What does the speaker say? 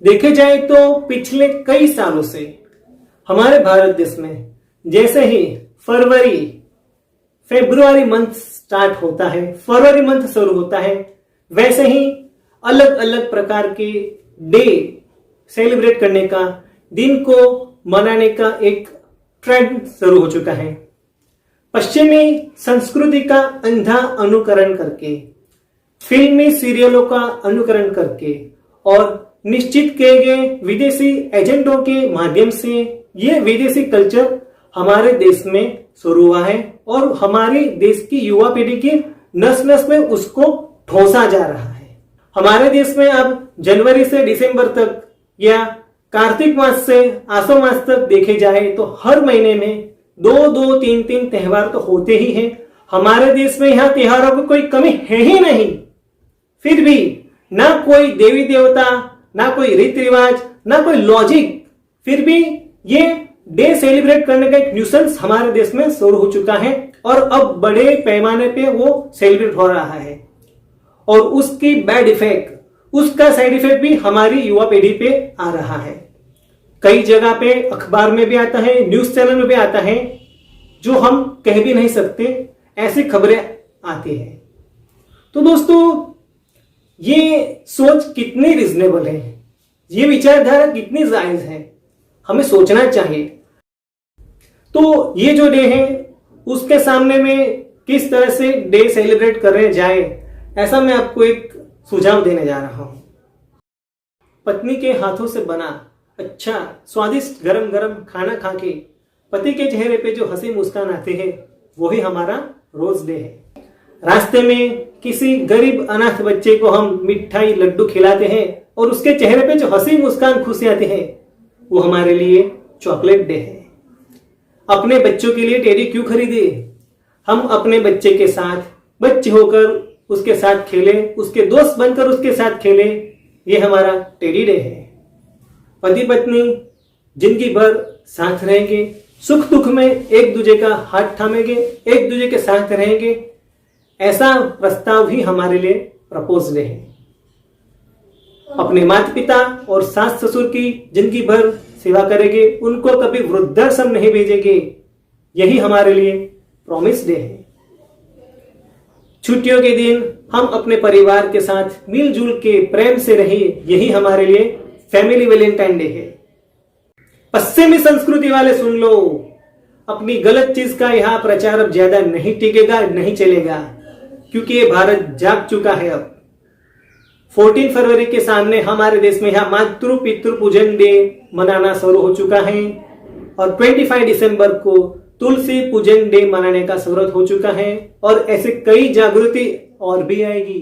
देखे जाए तो पिछले कई सालों से हमारे भारत देश में जैसे ही फेब्रुआरी मंथ स्टार्ट होता है, फरवरी मंथ शुरू होता है, वैसे ही अलग अलग प्रकार के डे सेलिब्रेट करने का, दिन को मनाने का एक ट्रेंड शुरू हो चुका है। पश्चिमी संस्कृति का अंधा अनुकरण करके, फिल्मी सीरियलों का अनुकरण करके और निश्चित किए गए विदेशी एजेंडों के माध्यम से ये विदेशी कल्चर हमारे देश में शुरू हुआ है और हमारे देश की युवा पीढ़ी की नस नस में उसको ठोसा जा रहा है। हमारे देश में अब जनवरी से दिसंबर तक या कार्तिक मास से आसो मास तक देखे जाए तो हर महीने में दो तीन त्योहार तो होते ही हैं। हमारे देश में यहाँ त्योहारों की कोई कमी है ही नहीं। फिर भी ना कोई देवी देवता, ना कोई रीति रिवाज, ना कोई लॉजिक, फिर भी ये डे सेलिब्रेट करने का एक न्यूसेंस हमारे देश में शुरू हो चुका है और अब बड़े पैमाने पे वो सेलिब्रेट हो रहा है। और उसकी बैड इफेक्ट, उसका साइड इफेक्ट भी हमारी युवा पीढ़ी पे आ रहा है। कई जगह पे अखबार में भी आता है, न्यूज चैनल में भी आता है, जो हम कह भी नहीं सकते, ऐसी खबरें आती है। तो दोस्तों, ये सोच कितनी रिजनेबल है, ये विचारधारा कितनी जायज है, हमें सोचना चाहिए। तो ये जो डे है उसके सामने में किस तरह से डे सेलिब्रेट करने जाए, ऐसा मैं आपको एक सुझाव देने जा रहा हूं। पत्नी के हाथों से बना अच्छा स्वादिष्ट गरम गरम खाना खा के पति के चेहरे पे जो हंसी मुस्कान आती है, वही हमारा रोज डे है। रास्ते में किसी गरीब अनाथ बच्चे को हम मिठाई लड्डू खिलाते हैं और उसके चेहरे पे जो हंसी मुस्कान खुशी आती है, वो हमारे लिए चॉकलेट डे है। अपने बच्चों के लिए टेडी क्यों खरीदे? हम अपने बच्चे के साथ बच्चे होकर उसके साथ खेले, उसके दोस्त बनकर उसके साथ खेले, ये हमारा टेडी डे है। पति पत्नी जिंदगी भर साथ रहेंगे, सुख दुख में एक दूसरे का हाथ थामेंगे, एक दूसरे के साथ रहेंगे, ऐसा प्रस्ताव ही हमारे लिए प्रपोज डे है। अपने माता पिता और सास ससुर की जिंदगी भर सेवा करेंगे, उनको कभी वृद्धाश्रम नहीं भेजेंगे, यही हमारे लिए प्रॉमिस डे है। छुट्टियों के दिन हम अपने परिवार के साथ मिलजुल के प्रेम से रहिए, यही हमारे लिए फैमिली वैलेंटाइन डे है। पश्चिमी संस्कृति वाले सुन लो, अपनी गलत चीज का यहाँ प्रचार अब ज्यादा नहीं टिकेगा, नहीं चलेगा, क्योंकि ये भारत जाग चुका है। अब 14 फरवरी के सामने हमारे देश में यहाँ मातृ पितृ पूजन डे मनाना शुरू हो चुका है और 25 दिसंबर को तुलसी पूजन डे मनाने का शुरू हो चुका है और ऐसे कई जागृति और भी आएगी।